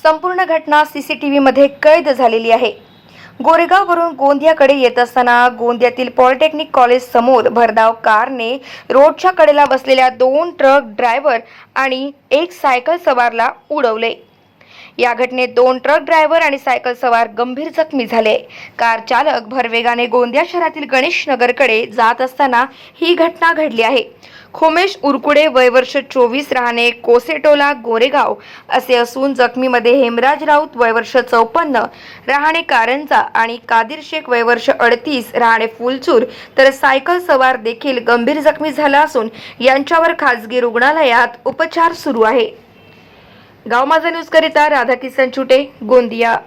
संपूर्ण घटना सीसीटीव्ही मध्ये कैद झालेली आहे। गोरेगाववरून गोंदियाकडे येत असताना गोंदियातील पॉलिटेक्निक कॉलेज समोर भरधाव कारने रोडच्या कडेला बसलेल्या 2 ट्रक ड्रायव्हर आणि एक सायकल सवारला उडवले। या घटनेत 2 ट्रक ड्रायव्हर आणि सायकल सवार गंभीर जखमी झाले। कार चालक भरवेगाने गोंदिया शहरातील गणेश नगरकडे जात असताना ही घटना घडली आहे। खोमेश उरकुडे वय वर्ष 24 राहणे कोसेटोला गोरेगाव असे असून जखमीमध्ये हेमराज राऊत वय वर्ष 54 राहणे कारंजा आणि कादिर शेख वय वर्ष 38 राहणे फुलचूर तर सायकल सवार देखील गंभीर जखमी झाला असून यांच्यावर खासगी रुग्णालयात उपचार सुरू आहे। गाव माझा न्यूज करिता राधाकिसन चुटे, गोंदिया।